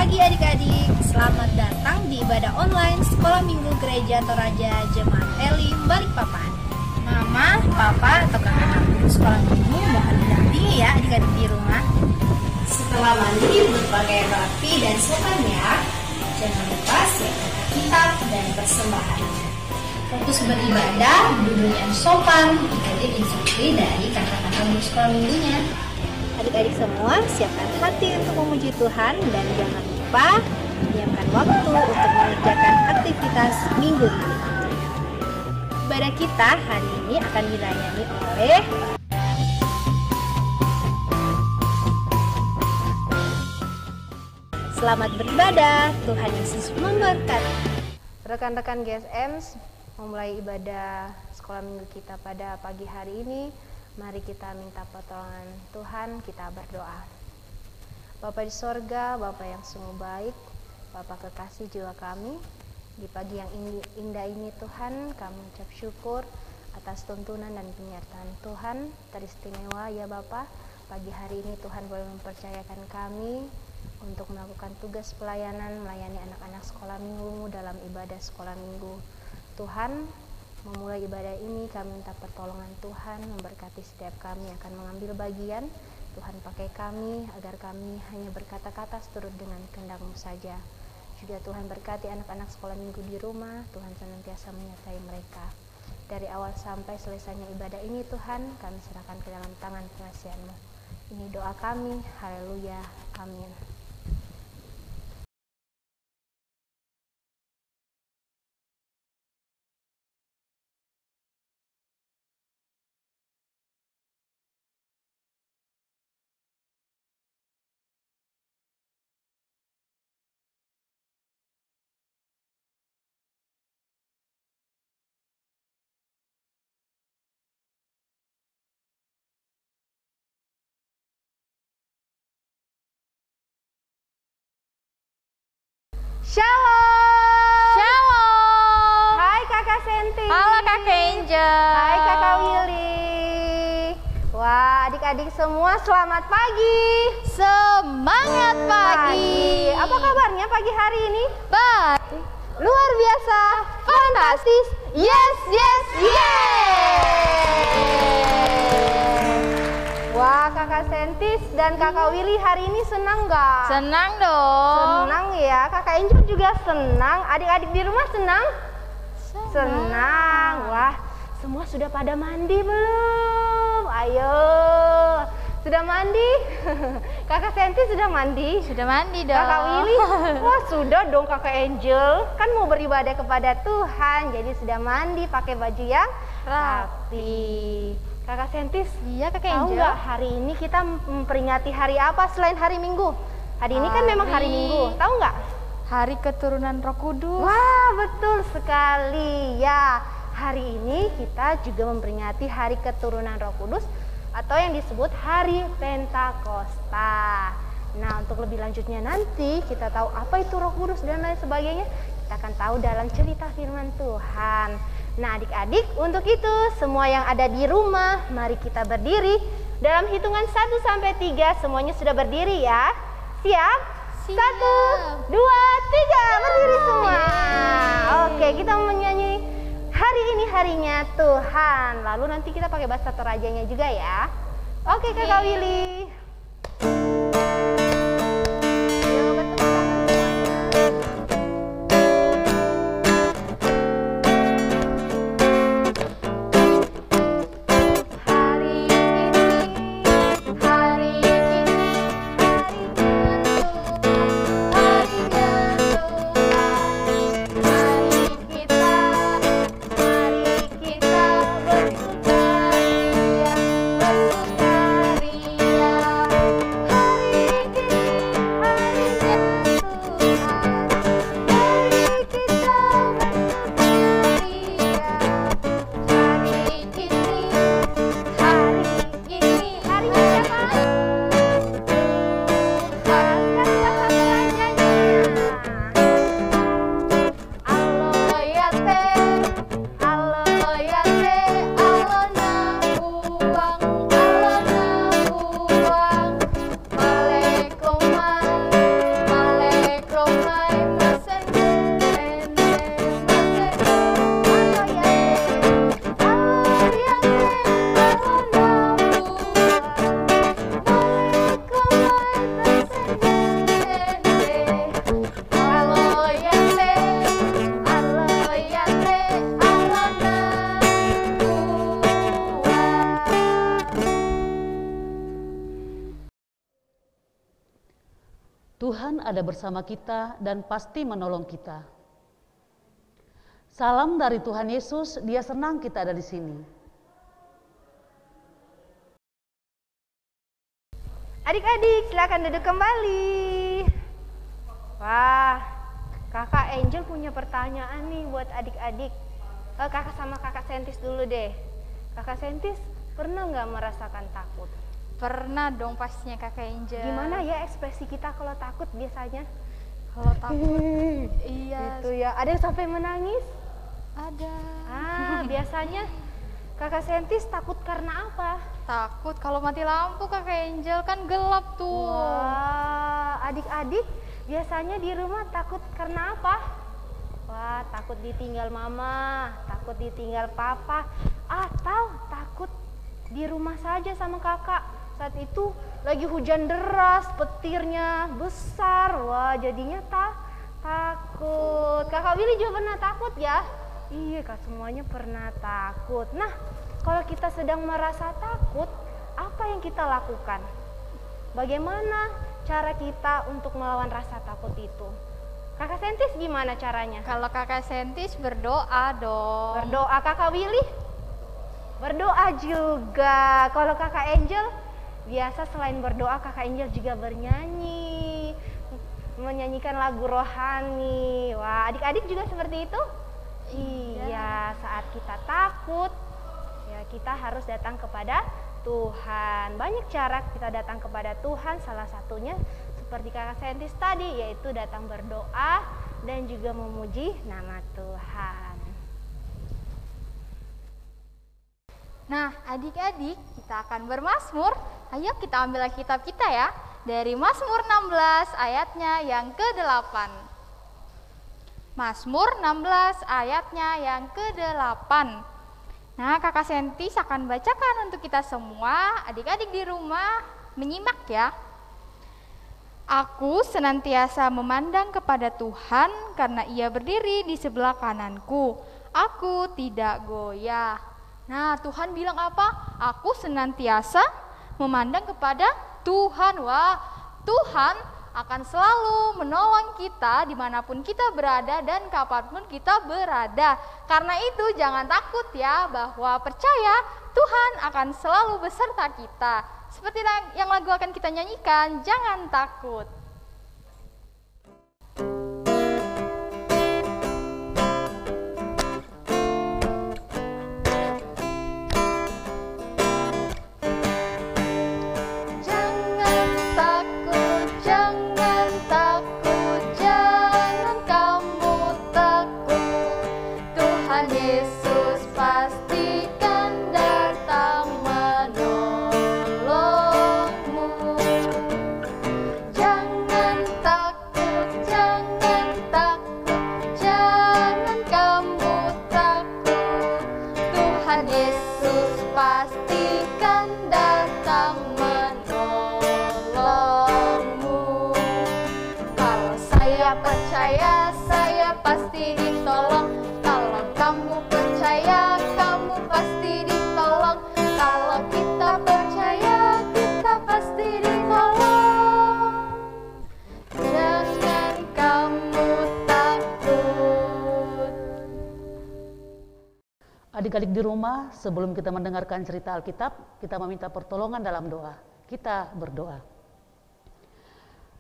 pagi adik-adik, selamat datang di ibadah online Sekolah Minggu Gereja Toraja Jemaat Elim Balikpapan. Mama, Papa, atau kakak guru sekolah minggu mohon didampingi ya adik-adik di rumah. Setelah mandi berpakaian rapi dan sopan ya, jangan lupa siapkan kitab dan persembahan. Fokus beribadah, duduk yang sopan, ikuti instruksi dari kakak-kakak guru sekolah minggunya. Adik-adik semua, siapkan hati untuk memuji Tuhan dan jangan lupa menyiapkan waktu untuk mengerjakan aktivitas minggu ini. Ibadah kita hari ini akan dilayani oleh Selamat beribadah, Tuhan Yesus memberkati. Rekan-rekan GSM, memulai ibadah sekolah minggu kita pada pagi hari ini. Mari kita minta pertolongan Tuhan, kita berdoa. Bapa di sorga, Bapa yang sungguh baik, Bapa kekasih jiwa kami, di pagi yang indah ini Tuhan, kami ucap syukur atas tuntunan dan penyertaan Tuhan, teristimewa ya Bapa. Pagi hari ini Tuhan boleh mempercayakan kami untuk melakukan tugas pelayanan, melayani anak-anak sekolah minggu dalam ibadah sekolah minggu. Tuhan, memulai ibadah ini kami minta pertolongan Tuhan, memberkati setiap kami akan mengambil bagian. Tuhan pakai kami agar kami hanya berkata-kata seturut dengan kehendak-Mu saja. Juga Tuhan berkati anak-anak sekolah minggu di rumah, Tuhan senantiasa menyertai mereka. Dari awal sampai selesainya ibadah ini Tuhan, kami serahkan ke dalam tangan pengasihan-Mu. Ini doa kami, haleluya, amin. Shalom. Shalom. Hai Kakak Senti. Halo Kakak Angel. Hai Kakak Willy. Wah, adik-adik semua selamat pagi. Semangat pagi. Apa kabarnya pagi hari ini? Baik. Luar biasa. Fantastis. Yes, yes, yes. Wah, Kakak Sentis dan Kakak Willy hari ini senang nggak? Senang dong. Senang ya. Kakak Angel juga senang. Adik-adik di rumah senang? Senang. Wah, semua sudah pada mandi belum? Ayo. Sudah mandi? Kakak Senti sudah mandi? Sudah mandi dong. Kakak Willy? Wah, sudah dong Kakak Angel. Kan mau beribadah kepada Tuhan, jadi sudah mandi pakai baju yang rapi. Kakak Sentis, Iya Kakak tahu Angel. nggak hari ini kita memperingati hari apa selain hari Minggu? Hari ini kan memang hari Minggu, tahu nggak? Hari keturunan Roh Kudus. Wah, betul sekali ya. Hari ini kita juga memperingati hari keturunan Roh Kudus atau yang disebut hari Pentakosta. Nah, untuk lebih lanjutnya nanti kita tahu apa itu Roh Kudus dan lain sebagainya, kita akan tahu dalam cerita firman Tuhan. Nah, adik-adik, untuk itu semua yang ada di rumah, mari kita berdiri. Dalam hitungan 1 sampai 3 semuanya sudah berdiri ya. Siap? 1, 2, 3, berdiri semua. Oke, kita menyanyi hari ini harinya Tuhan. Lalu nanti kita pakai bahasa Torajanya juga ya. Oke, Kakak Willy. Yuk, bertepuk tangan semuanya. Hari ini harinya Tuhan, harinya Tuhan. Mari kita bersukaria, bersukaria. Tuhan ada bersama kita dan pasti menolong kita. Salam dari Tuhan Yesus, Dia senang kita ada di sini. Adik-adik, silakan duduk kembali. Wah, Kakak Angel punya pertanyaan nih buat adik-adik. Kakak sama Kakak Sentis dulu deh. Kakak Sentis, pernah nggak merasakan takut? Pernah dong pastinya Kakak Angel. Gimana ya ekspresi kita kalau takut biasanya? Kalau takut? Iya. Itu ya, ada yang sampai menangis? Ada. Biasanya Kakak Sentis takut karena apa? Takut kalau mati lampu Kakak Angel, kan gelap tuh. Wah, adik-adik biasanya di rumah takut karena apa? Wah, takut ditinggal mama, takut ditinggal papa, atau takut di rumah saja sama kakak. Saat itu lagi hujan deras, petirnya besar. Wah, jadinya takut. Kakak Willy juga pernah takut ya? Iya, Kak, semuanya pernah takut. Nah, kalau kita sedang merasa takut, apa yang kita lakukan? Bagaimana cara kita untuk melawan rasa takut itu? Kakak Sentis gimana caranya? Kalau Kakak Sentis berdoa dong. Berdoa. Kakak Willy? Berdoa juga. Kalau Kakak Angel, biasa selain berdoa, Kakak Angel juga bernyanyi, menyanyikan lagu rohani. Wah, adik-adik juga seperti itu? Iya, saat kita takut, ya kita harus datang kepada Tuhan. Banyak cara kita datang kepada Tuhan, salah satunya seperti Kakak Sentis tadi, yaitu datang berdoa dan juga memuji nama Tuhan. Nah, adik-adik, kita akan bermazmur. Ayo kita ambil kitab kita ya, dari Mazmur 16 ayatnya yang ke-8. Mazmur 16 ayatnya yang ke-8. Nah, Kakak Sentis akan bacakan untuk kita semua. Adik-adik di rumah menyimak ya. Aku senantiasa memandang kepada Tuhan karena Ia berdiri di sebelah kananku. Aku tidak goyah. Nah, Tuhan bilang apa? Aku senantiasa memandang kepada Tuhan. Wah, Tuhan akan selalu menolong kita dimanapun kita berada dan kapanpun kita berada. Karena itu jangan takut ya, bahwa percaya Tuhan akan selalu beserta kita. Seperti yang lagu akan kita nyanyikan, jangan takut. Yesus pastikan datang menolongmu. Jangan takut, jangan kamu takut. Tuhan Yesus pastikan datang menolongmu. Kalau saya percaya, saya pasti ditolong. Kalau kamu percaya, kamu pasti ditolong. Kalau kita percaya, kita pasti ditolong. Jangan kamu takut. Adik-adik di rumah, sebelum kita mendengarkan cerita Alkitab, kita meminta pertolongan dalam doa. Kita berdoa.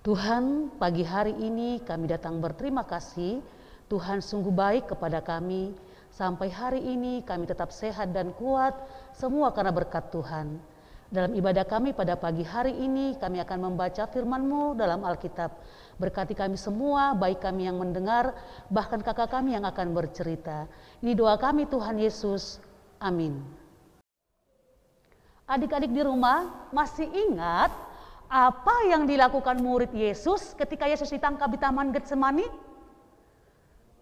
Tuhan, pagi hari ini kami datang berterima kasih. Tuhan sungguh baik kepada kami. Sampai hari ini kami tetap sehat dan kuat, semua karena berkat Tuhan. Dalam ibadah kami pada pagi hari ini, kami akan membaca firman-Mu dalam Alkitab. Berkati kami semua, baik kami yang mendengar, bahkan kakak kami yang akan bercerita. Ini doa kami Tuhan Yesus. Amin. Adik-adik di rumah, masih ingat apa yang dilakukan murid Yesus ketika Yesus ditangkap di Taman Getsemani?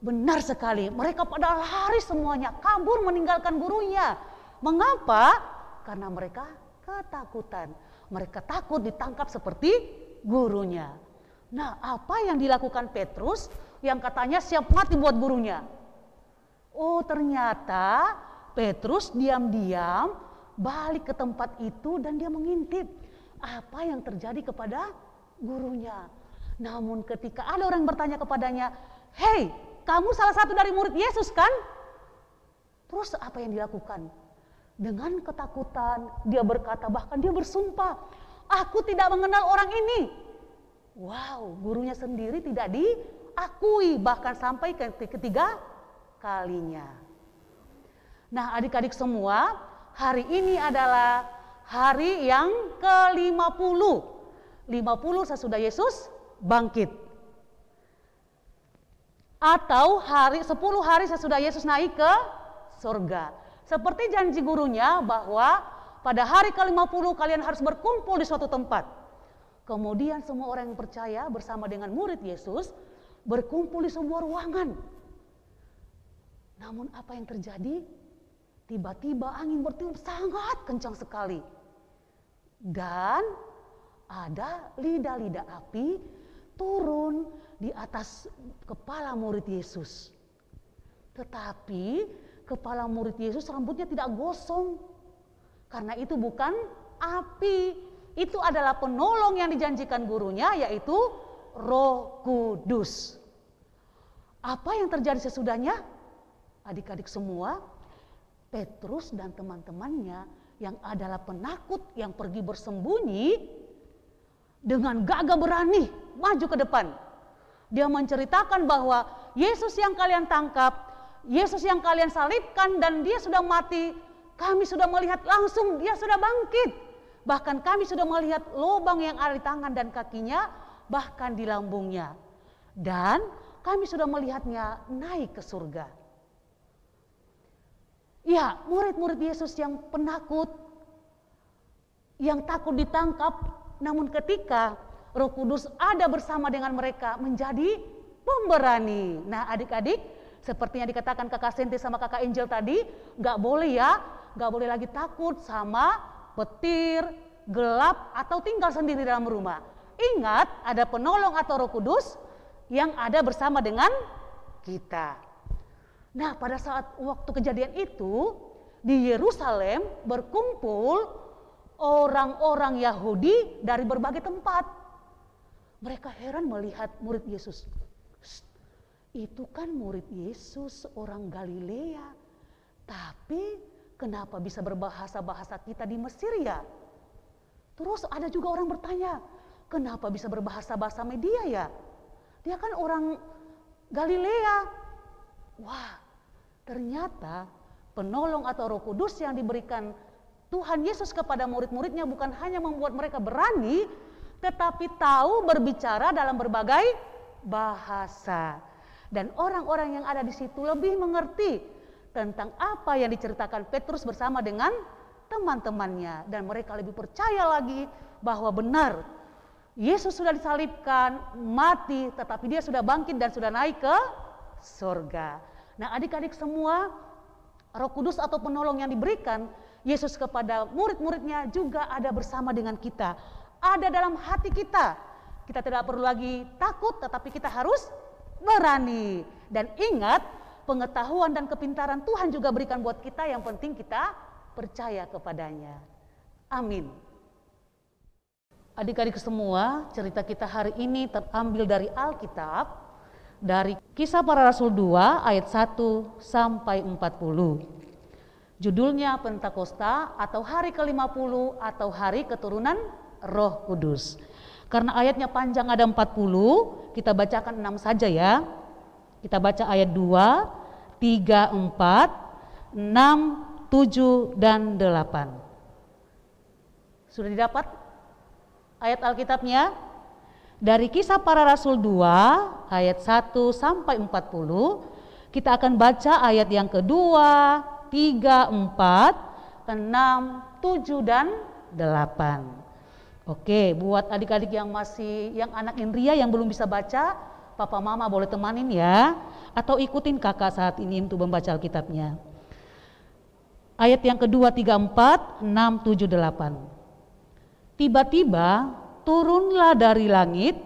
Benar sekali, mereka pada lari semuanya, kabur meninggalkan gurunya. Mengapa? Karena mereka ketakutan. Mereka takut ditangkap seperti gurunya. Nah, apa yang dilakukan Petrus yang katanya siap mati buat gurunya? Oh, ternyata Petrus diam-diam balik ke tempat itu dan dia mengintip apa yang terjadi kepada gurunya. Namun ketika ada orang bertanya kepadanya, "Hei, kamu salah satu dari murid Yesus kan?" Terus apa yang dilakukan? Dengan ketakutan dia berkata, bahkan dia bersumpah, "Aku tidak mengenal orang ini." Wow, gurunya sendiri tidak diakui, bahkan sampai ketiga kalinya. Nah, adik-adik semua, hari ini adalah hari yang ke-50. 50 sesudah Yesus bangkit. Atau 10 hari sesudah Yesus naik ke surga. Seperti janji gurunya bahwa pada hari ke-50 kalian harus berkumpul di suatu tempat. Kemudian semua orang yang percaya bersama dengan murid Yesus berkumpul di sebuah ruangan. Namun apa yang terjadi? Tiba-tiba angin bertiup sangat kencang sekali. Dan ada lidah-lidah api turun di atas kepala murid Yesus. Tetapi kepala murid Yesus rambutnya tidak gosong. Karena itu bukan api. Itu adalah penolong yang dijanjikan gurunya, yaitu Roh Kudus. Apa yang terjadi sesudahnya? Adik-adik semua, Petrus dan teman-temannya yang adalah penakut yang pergi bersembunyi dengan gagah berani maju ke depan. Dia menceritakan bahwa Yesus yang kalian tangkap, Yesus yang kalian salibkan dan dia sudah mati, kami sudah melihat langsung dia sudah bangkit. Bahkan kami sudah melihat lubang yang ada di tangan dan kakinya, bahkan di lambungnya. Dan kami sudah melihatnya naik ke surga. Ya, murid-murid Yesus yang penakut, yang takut ditangkap, namun ketika Roh Kudus ada bersama dengan mereka menjadi pemberani. Nah, adik-adik, seperti yang dikatakan kakak Senti sama kakak Angel tadi, gak boleh lagi takut sama petir, gelap, atau tinggal sendiri dalam rumah. Ingat, ada penolong atau Roh Kudus yang ada bersama dengan kita. Nah, pada saat waktu kejadian itu, di Yerusalem berkumpul orang-orang Yahudi dari berbagai tempat. Mereka heran melihat murid Yesus. Itu kan murid Yesus, orang Galilea. Tapi kenapa bisa berbahasa-bahasa kita di Mesir ya? Terus ada juga orang bertanya, kenapa bisa berbahasa-bahasa Media ya? Dia kan orang Galilea. Wah, ternyata penolong atau Roh Kudus yang diberikan Tuhan Yesus kepada murid-muridnya bukan hanya membuat mereka berani, tetapi tahu berbicara dalam berbagai bahasa. Dan orang-orang yang ada di situ lebih mengerti tentang apa yang diceritakan Petrus bersama dengan teman-temannya. Dan mereka lebih percaya lagi bahwa benar Yesus sudah disalibkan, mati, tetapi dia sudah bangkit dan sudah naik ke surga. Nah, adik-adik semua, Roh Kudus atau penolong yang diberikan Yesus kepada murid-muridnya juga ada bersama dengan kita. Ada dalam hati kita. Kita tidak perlu lagi takut, tetapi kita harus berani. Dan ingat, pengetahuan dan kepintaran Tuhan juga berikan buat kita, yang penting kita percaya kepadanya. Amin. Adik-adik semua, cerita kita hari ini terambil dari Alkitab, dari Kisah Para Rasul 2 ayat 1 sampai 40. Judulnya Pentakosta atau hari ke-50 atau hari keturunan Roh Kudus. Karena ayatnya panjang ada 40, kita bacakan 6 saja ya. Kita baca ayat 2, 3, 4, 6, 7, dan 8. Sudah didapat ayat Alkitabnya? Dari Kisah Para Rasul 2 ayat 1 sampai 40, kita akan baca ayat yang kedua, 3, 4, 6, 7, dan 8. Oke, buat adik-adik yang anak Indria yang belum bisa baca, papa mama boleh temanin ya, atau ikutin kakak saat ini untuk membaca Alkitabnya. Ayat yang kedua, 3, 4, 6, 7, 8. Tiba-tiba turunlah dari langit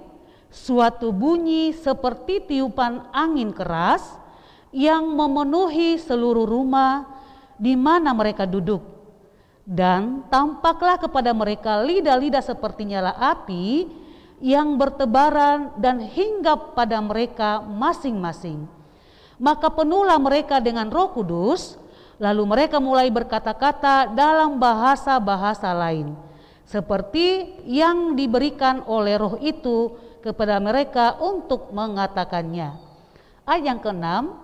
suatu bunyi seperti tiupan angin keras yang memenuhi seluruh rumah di mana mereka duduk. Dan tampaklah kepada mereka lidah-lidah seperti nyala api yang bertebaran dan hinggap pada mereka masing-masing. Maka penuhlah mereka dengan Roh Kudus, lalu mereka mulai berkata-kata dalam bahasa-bahasa lain, seperti yang diberikan oleh Roh itu kepada mereka untuk mengatakannya. Ayat yang ke-6,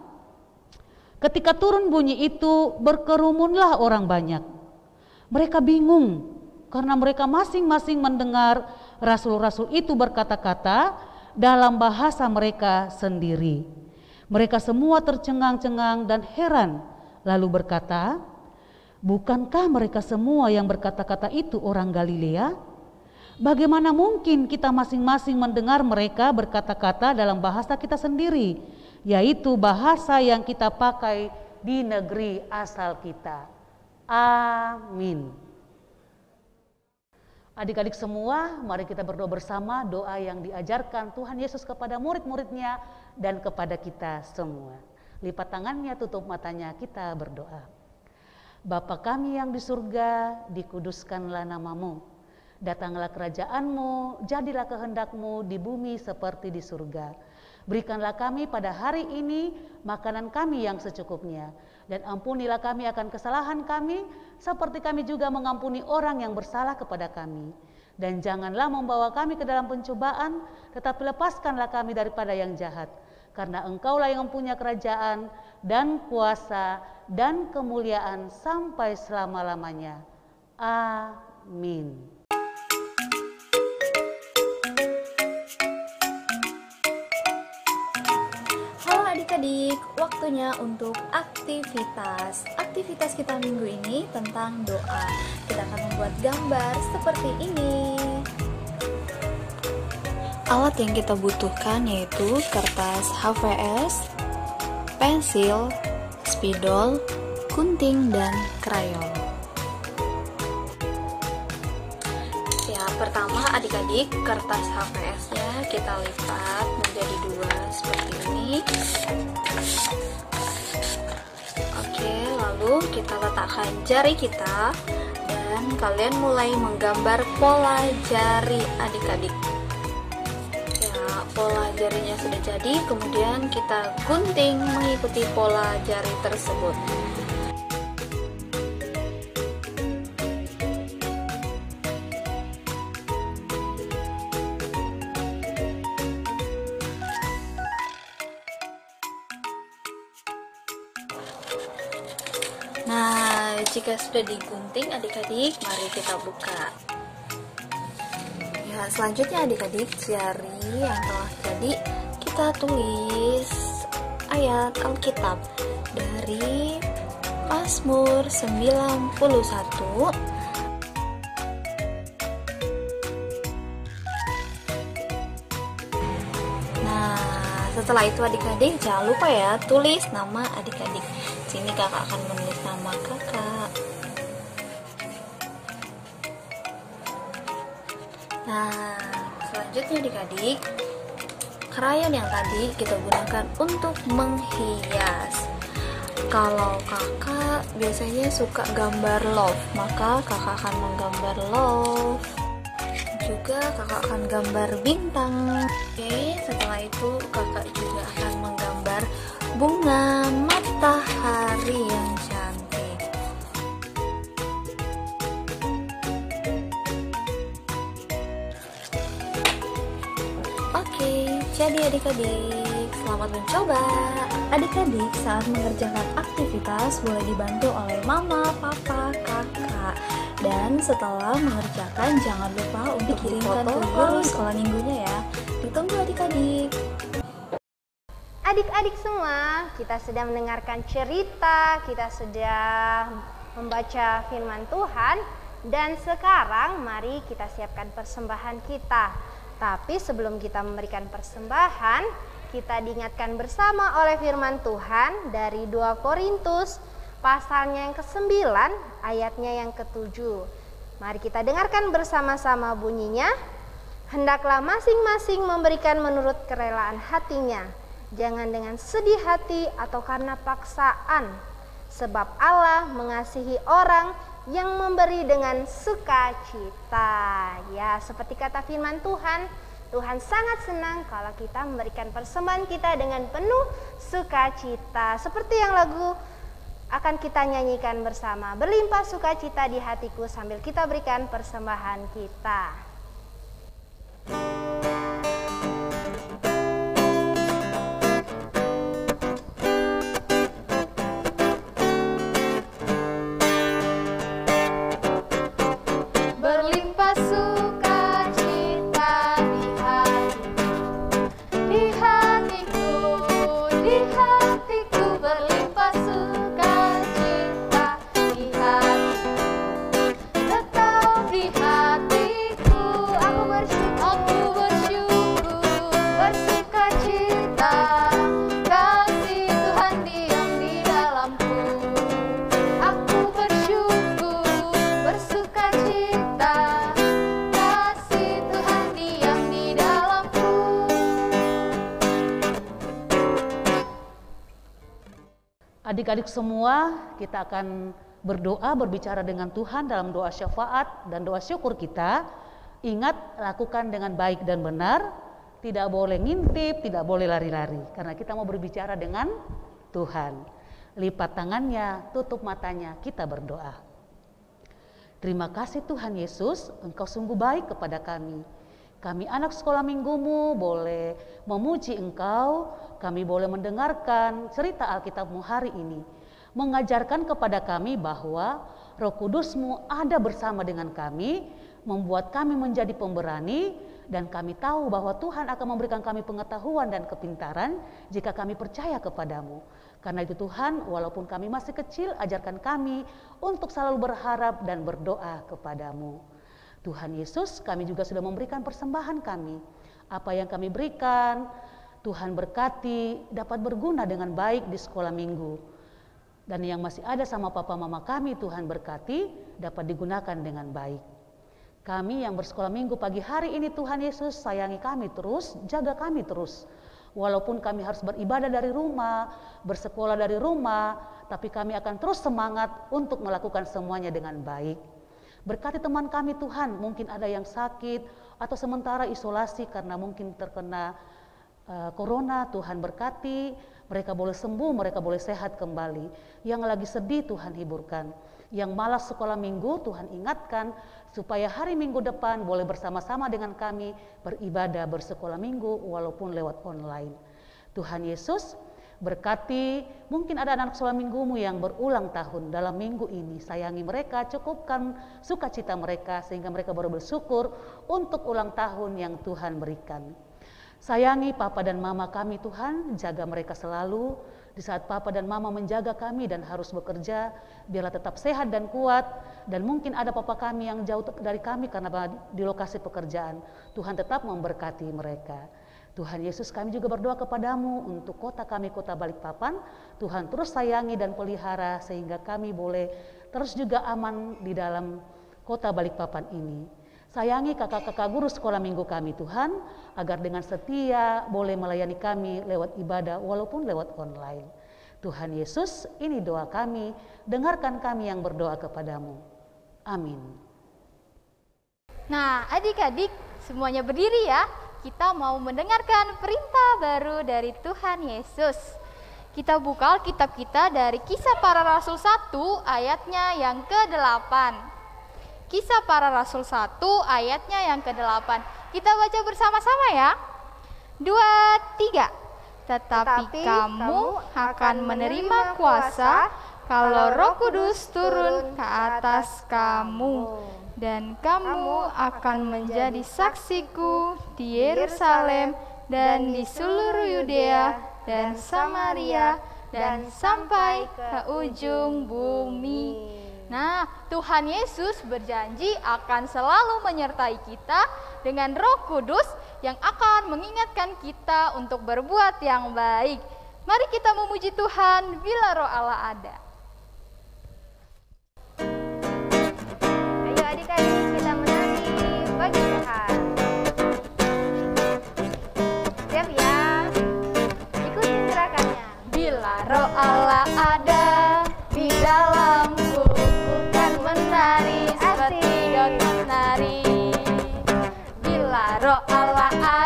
ketika turun bunyi itu berkerumunlah orang banyak. Mereka bingung karena mereka masing-masing mendengar rasul-rasul itu berkata-kata dalam bahasa mereka sendiri. Mereka semua tercengang-cengang dan heran, lalu berkata, bukankah mereka semua yang berkata-kata itu orang Galilea? Bagaimana mungkin kita masing-masing mendengar mereka berkata-kata dalam bahasa kita sendiri, yaitu bahasa yang kita pakai di negeri asal kita. Amin. Adik-adik semua, mari kita berdoa bersama doa yang diajarkan Tuhan Yesus kepada murid-muridnya dan kepada kita semua. Lipat tangannya, tutup matanya, kita berdoa. Bapa kami yang di surga, dikuduskanlah namamu. Datanglah kerajaanmu, jadilah kehendakmu di bumi seperti di surga. Berikanlah kami pada hari ini makanan kami yang secukupnya. Dan ampunilah kami akan kesalahan kami, seperti kami juga mengampuni orang yang bersalah kepada kami. Dan janganlah membawa kami ke dalam pencobaan, tetapi lepaskanlah kami daripada yang jahat. Karena Engkaulah yang mempunyai kerajaan dan kuasa dan kemuliaan sampai selama-lamanya. Amin. Adik-adik, waktunya untuk aktivitas. Aktivitas kita minggu ini tentang doa. Kita akan membuat gambar seperti ini. Alat yang kita butuhkan yaitu kertas HVS, pensil, spidol, gunting, dan krayon. Ya, pertama adik-adik, kertas HVS-nya kita lipat menjadi dua seperti ini. Oke, lalu kita letakkan jari kita dan kalian mulai menggambar pola jari adik-adik. Ya, pola jarinya sudah jadi, kemudian kita gunting mengikuti pola jari tersebut. Nah, jika sudah digunting adik-adik, mari kita buka. Ya, selanjutnya adik-adik, jari yang telah jadi kita tulis ayat Alkitab dari Mazmur 91. Nah, setelah itu adik-adik jangan lupa ya tulis nama adik-adik. Sini kakak akan menulis nama kakak. Nah, selanjutnya adik-adik, krayon yang tadi kita gunakan untuk menghias. Kalau kakak biasanya suka gambar love, maka kakak akan menggambar love. Juga kakak akan gambar bintang. Oke, setelah itu kakak juga akan menggambar bunga matahari yang cantik. Oke, jadi adik-adik, selamat mencoba. Adik-adik saat mengerjakan aktivitas boleh dibantu oleh mama, papa, kakak. Dan setelah mengerjakan jangan lupa untuk dikirimkan ke guru sekolah minggunya ya. Ditunggu adik-adik. Adik-adik semua, kita sudah mendengarkan cerita, kita sudah membaca firman Tuhan, dan sekarang mari kita siapkan persembahan kita. Tapi sebelum kita memberikan persembahan, kita diingatkan bersama oleh firman Tuhan dari 2 Korintus pasalnya yang ke-9, ayatnya yang ke-7. Mari kita dengarkan bersama-sama bunyinya. Hendaklah masing-masing memberikan menurut kerelaan hatinya, jangan dengan sedih hati atau karena paksaan, sebab Allah mengasihi orang yang memberi dengan sukacita. Ya, seperti kata firman Tuhan, Tuhan sangat senang kalau kita memberikan persembahan kita dengan penuh sukacita. Seperti yang lagu akan kita nyanyikan bersama, berlimpah sukacita di hatiku sambil kita berikan persembahan kita. Berlimpah sukacita di hatiku, berlimpah sukacita di hatiku, tetap di hatiku. Aku bersyukur, bersukacita, kasih Tuhan diam di dalamku. Aku bersyukur, bersukacita, kasih Tuhan diam di dalamku. Adik-adik semua, kita akan berdoa, berbicara dengan Tuhan dalam doa syafaat dan doa syukur kita. Ingat, lakukan dengan baik dan benar, tidak boleh ngintip, tidak boleh lari-lari, karena kita mau berbicara dengan Tuhan. Lipat tangannya, tutup matanya, kita berdoa. Terima kasih Tuhan Yesus, Engkau sungguh baik kepada kami. Kami anak sekolah minggumu boleh memuji Engkau, kami boleh mendengarkan cerita Alkitab-Mu hari ini. Mengajarkan kepada kami bahwa Roh Kudus-Mu ada bersama dengan kami, membuat kami menjadi pemberani, dan kami tahu bahwa Tuhan akan memberikan kami pengetahuan dan kepintaran jika kami percaya kepadamu. Karena itu Tuhan, walaupun kami masih kecil, ajarkan kami untuk selalu berharap dan berdoa kepadamu. Tuhan Yesus, kami juga sudah memberikan persembahan kami. Apa yang kami berikan, Tuhan berkati, dapat berguna dengan baik di sekolah minggu. Dan yang masih ada sama papa mama kami, Tuhan berkati, dapat digunakan dengan baik. Kami yang bersekolah minggu pagi hari ini, Tuhan Yesus, sayangi kami terus, jaga kami terus. Walaupun kami harus beribadah dari rumah, bersekolah dari rumah, tapi kami akan terus semangat untuk melakukan semuanya dengan baik. Berkati teman kami Tuhan, mungkin ada yang sakit atau sementara isolasi karena mungkin terkena corona. Tuhan berkati, mereka boleh sembuh, mereka boleh sehat kembali. Yang lagi sedih Tuhan hiburkan. Yang malas sekolah minggu Tuhan ingatkan supaya hari minggu depan boleh bersama-sama dengan kami beribadah bersekolah minggu walaupun lewat online. Tuhan Yesus berkati, mungkin ada anak sekolah minggumu yang berulang tahun dalam minggu ini. Sayangi mereka, cukupkan sukacita mereka sehingga mereka baru bersyukur untuk ulang tahun yang Tuhan berikan. Sayangi papa dan mama kami Tuhan, jaga mereka selalu. Di saat papa dan mama menjaga kami dan harus bekerja, biarlah tetap sehat dan kuat. Dan mungkin ada papa kami yang jauh dari kami karena di lokasi pekerjaan. Tuhan tetap memberkati mereka. Tuhan Yesus, kami juga berdoa kepadamu untuk kota kami, kota Balikpapan. Tuhan terus sayangi dan pelihara sehingga kami boleh terus juga aman di dalam kota Balikpapan ini. Sayangi kakak-kakak guru sekolah minggu kami Tuhan, agar dengan setia boleh melayani kami lewat ibadah walaupun lewat online. Tuhan Yesus, ini doa kami, dengarkan kami yang berdoa kepadamu. Amin. Nah, adik-adik semuanya berdiri ya. Kita mau mendengarkan perintah baru dari Tuhan Yesus. Kita buka Alkitab kita dari Kisah Para Rasul 1 ayatnya yang ke-8. Kisah Para Rasul 1 ayatnya yang ke-8. Kita baca bersama-sama ya. 2, 3. Tetapi kamu akan menerima kuasa kalau Roh Kudus turun ke atas kamu. Dan kamu akan menjadi saksiku di Yerusalem dan di seluruh Yudea dan Samaria dan sampai ke ujung bumi. Nah, Tuhan Yesus berjanji akan selalu menyertai kita dengan Roh Kudus yang akan mengingatkan kita untuk berbuat yang baik. Mari kita memuji Tuhan bila Roh Allah ada. Adik-adik, kita menari bagi Tuhan. Siap ya? Ikuti gerakannya. Bila Roh Allah ada di dalamku, bukan menari seperti dot menari. Bila Roh Allah ada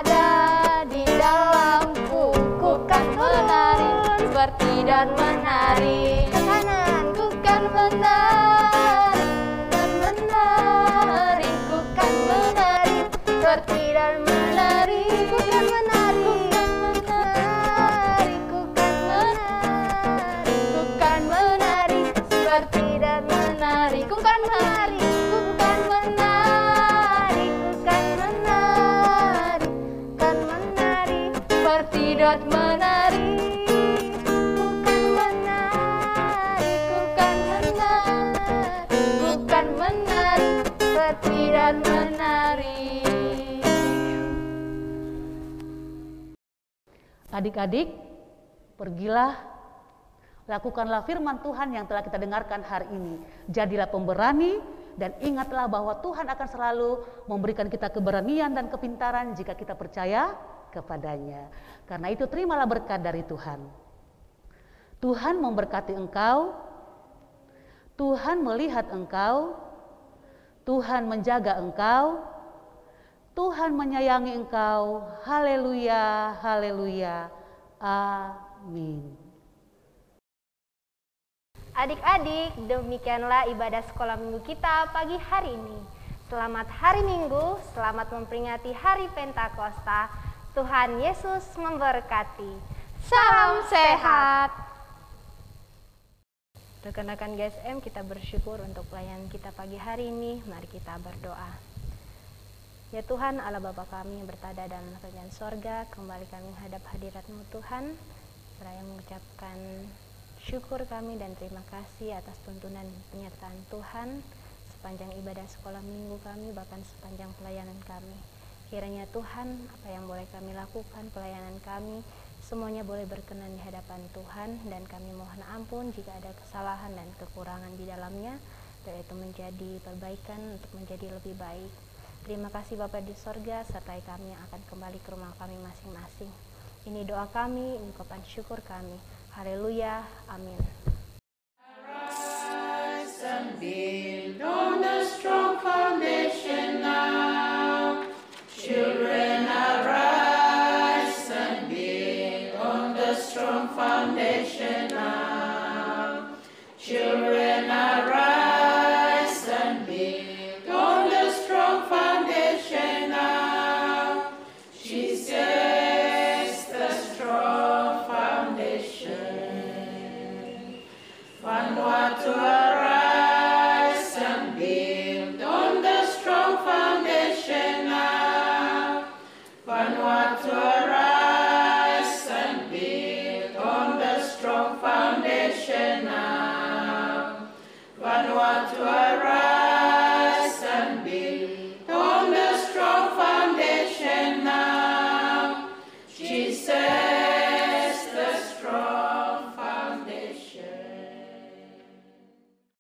kan menari. Ke kanan. Ku kan menari, dan menari. Ku kan menari, seperti dan menari. Ku kan menari. Ku kan menari, ku kan menari, seperti dan menari. Ku kan menari, ku kan menari, ku kan menari, Kan menari. seperti dan menari. Ku kan menari, ku kan menari, ku kan menari, seperti dan menari. Adik-adik, pergilah, lakukanlah firman Tuhan yang telah kita dengarkan hari ini. Jadilah pemberani dan ingatlah bahwa Tuhan akan selalu memberikan kita keberanian dan kepintaran jika kita percaya kepadanya. Karena itu terimalah berkat dari Tuhan. Tuhan memberkati engkau, Tuhan melihat engkau, Tuhan menjaga engkau, Tuhan menyayangi engkau. Haleluya, haleluya, amin. Adik-adik, demikianlah ibadah sekolah minggu kita pagi hari ini. Selamat hari Minggu, selamat memperingati hari Pentakosta. Tuhan Yesus memberkati. Salam sehat. Rekan-rekan GSM, kita bersyukur untuk pelayanan kita pagi hari ini. Mari kita berdoa. Ya Tuhan, Allah Bapa kami yang bertada dalam kerajaan sorga, kembali kami menghadap hadirat-Mu Tuhan. Saya mengucapkan syukur kami dan terima kasih atas tuntunan dan penyertaan Tuhan sepanjang ibadah sekolah minggu kami, bahkan sepanjang pelayanan kami. Kiranya Tuhan, apa yang boleh kami lakukan, pelayanan kami, semuanya boleh berkenan di hadapan Tuhan, dan kami mohon ampun jika ada kesalahan dan kekurangan di dalamnya, biar itu menjadi perbaikan untuk menjadi lebih baik. Terima kasih Bapa di sorga, sertai kami yang akan kembali ke rumah kami masing-masing. Ini doa kami, ini ungkapan syukur kami. Haleluya, amin. Arise and build on the